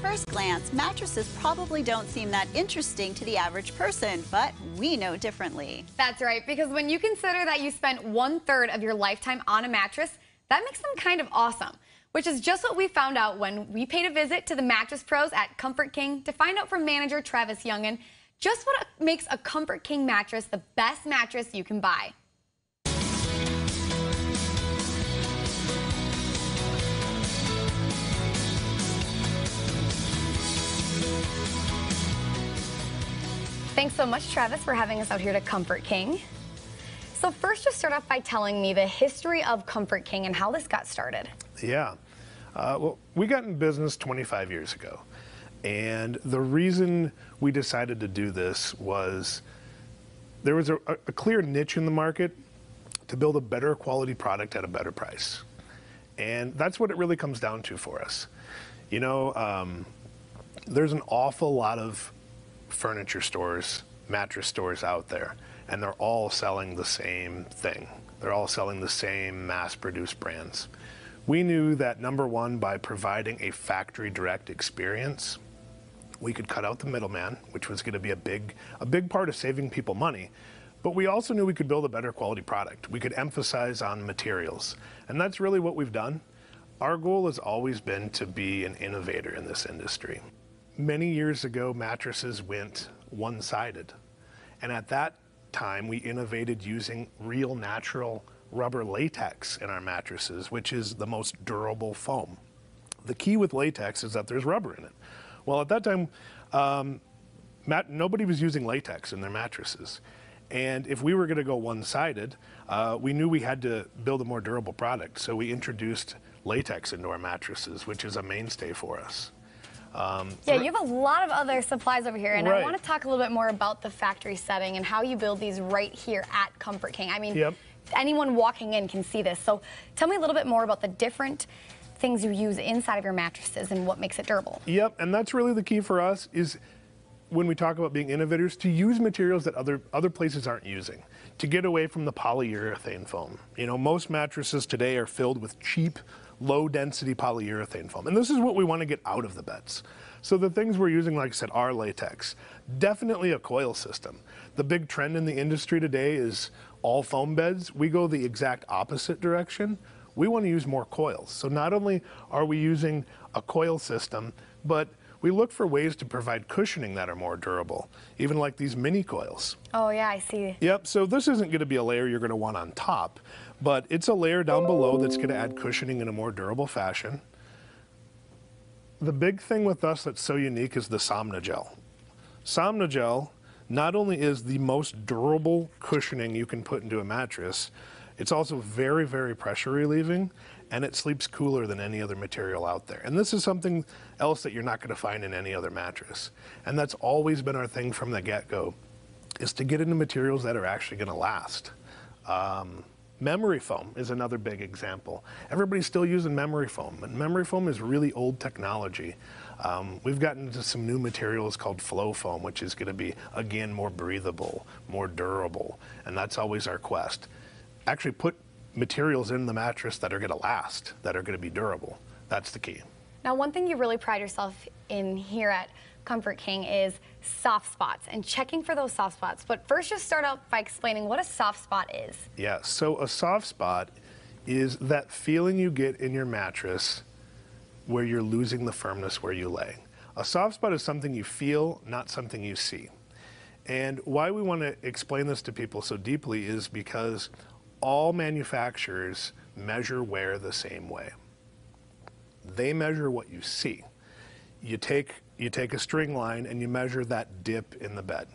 first glance, mattresses probably don't seem that interesting to the average person, but we know differently. That's right, because when you consider that you spent 1/3 of your lifetime on a mattress, that makes them kind of awesome, which is just what we found out when we paid a visit to the mattress pros at Comfort King to find out from manager Travis Jungen just what makes a Comfort King mattress the best mattress you can buy. Thanks so much, Travis, for having us out here to Comfort King. So first, just start off by telling me the history of Comfort King and how this got started. Yeah. Well, we got in business 25 years ago. And the reason we decided to do this was there was a clear niche in the market to build a better quality product at a better price. And that's what it really comes down to for us. You know, there's an awful lot of furniture stores, mattress stores out there, and they're all selling the same thing. They're all selling the same mass-produced brands. We knew that, number one, by providing a factory direct experience, we could cut out the middleman, which was going to be a big part of saving people money. But we also knew we could build a better quality product. We could emphasize on materials. And that's really what we've done. Our goal has always been to be an innovator in this industry. Many years ago, mattresses went one-sided. And at that time, we innovated using real natural rubber latex in our mattresses, which is the most durable foam. The key with latex is that there's rubber in it. Well, at that time, nobody was using latex in their mattresses. And if we were going to go one-sided, we knew we had to build a more durable product. So we introduced latex into our mattresses, which is a mainstay for us. Yeah, you have a lot of other supplies over here, and right. I want to talk a little bit more about the factory setting and how you build these right here at Comfort King. I mean, yep. Anyone walking in can see this. So tell me a little bit more about the different things you use inside of your mattresses and what makes it durable. Yep, and that's really the key for us is when we talk about being innovators, to use materials that other places aren't using, to get away from the polyurethane foam. You know, most mattresses today are filled with cheap, low-density polyurethane foam, and this is what we want to get out of the beds. So the things we're using, like I said, are latex. Definitely a coil system. The big trend in the industry today is all foam beds. We go the exact opposite direction. We want to use more coils. So not only are we using a coil system, but we look for ways to provide cushioning that are more durable, even like these mini coils. Oh yeah, I see. Yep, so this isn't going to be a layer you're going to want on top, but it's a layer down below that's going to add cushioning in a more durable fashion. The big thing with us that's so unique is the Somnogel. Somnogel not only is the most durable cushioning you can put into a mattress, it's also very, very pressure relieving, and it sleeps cooler than any other material out there. And this is something else that you're not going to find in any other mattress. And that's always been our thing from the get-go, is to get into materials that are actually going to last. Memory foam is another big example. Everybody's still using memory foam, and memory foam is really old technology. We've gotten into some new materials called flow foam, which is going to be, again, more breathable, more durable, and that's always our quest. Actually put materials in the mattress that are going to last, that are going to be durable. That's the key. Now, one thing you really pride yourself in here at Comfort King is soft spots and checking for those soft spots. But first, just start out by explaining what a soft spot is. Yeah, so a soft spot is that feeling you get in your mattress where you're losing the firmness where you lay. A soft spot is something you feel, not something you see. And why we want to explain this to people so deeply is because all manufacturers measure wear the same way. They measure what you see. You take a string line and you measure that dip in the bed.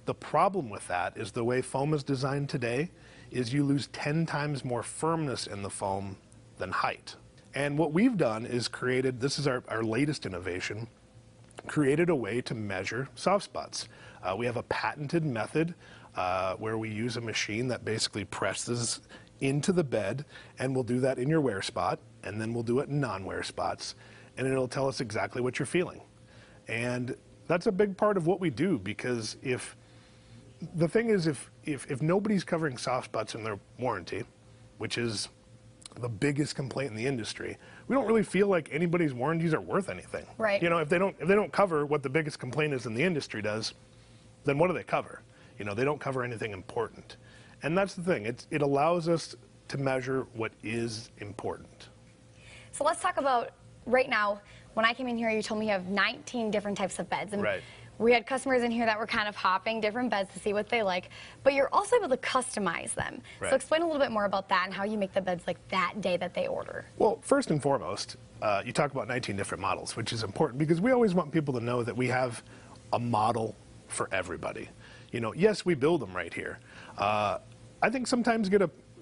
The problem with that is the way foam is designed today is you lose 10 times more firmness in the foam than height. And what we've done is created, this is our latest innovation, created a way to measure soft spots. We have a patented method where we use a machine that basically presses into the bed, and we'll do that in your wear spot, and then we'll do it in non-wear spots, and it'll tell us exactly what you're feeling. And that's a big part of what we do, because if nobody's covering soft spots in their warranty, which is the biggest complaint in the industry. We don't really feel like anybody's warranties are worth anything. Right. You know, if they don't cover what the biggest complaint is in the industry does, then what do they cover? You know, they don't cover anything important. And that's the thing. It allows us to measure what is important. So let's talk about right now. When I came in here, you told me you have 19 different types of beds. And right. We had customers in here that were kind of hopping different beds to see what they like, but you're also able to customize them. Right. So explain a little bit more about that and how you make the beds like that day that they order. Well, first and foremost, you talk about 19 different models, which is important because we always want people to know that we have a model for everybody. You know, yes, we build them right here. I think sometimes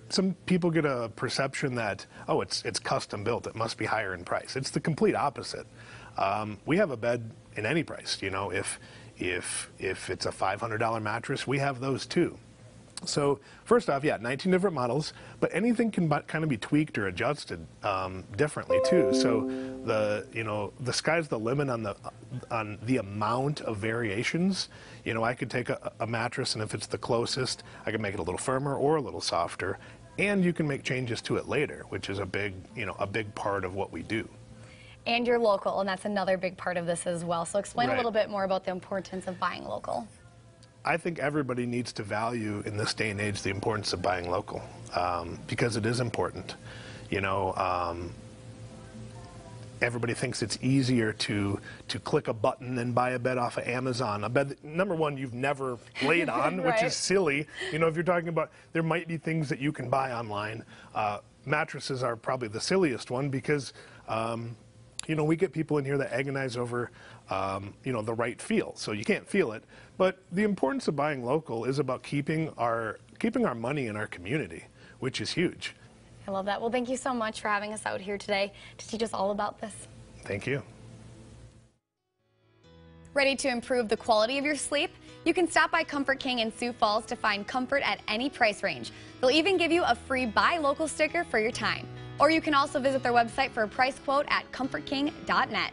some people get a perception that, oh, it's custom built, it must be higher in price. It's the complete opposite. We have a bed in any price. You know, if it's a $500 mattress, we have those too. So first off, yeah, 19 different models, but anything can kind of be tweaked or adjusted differently too. So the sky's the limit on the amount of variations. You know, I could take a mattress, and if it's the closest, I can make it a little firmer or a little softer, and you can make changes to it later, which is a big part of what we do. And you're local, and that's another big part of this as well. So explain Right. a little bit more about the importance of buying local. I think everybody needs to value in this day and age the importance of buying local because it is important. You know, everybody thinks it's easier to click a button and buy a bed off of Amazon. A bed that, number one, you've never laid on, Right. which is silly. You know, if you're talking about, there might be things that you can buy online. Mattresses are probably the silliest one because you know, we get people in here that agonize over, you know, the right feel. So you can't feel it. But the importance of buying local is about keeping our money in our community, which is huge. I love that. Well, thank you so much for having us out here today to teach us all about this. Thank you. Ready to improve the quality of your sleep? You can stop by Comfort King in Sioux Falls to find comfort at any price range. They'll even give you a free Buy Local sticker for your time. Or you can also visit their website for a price quote at comfortking.net.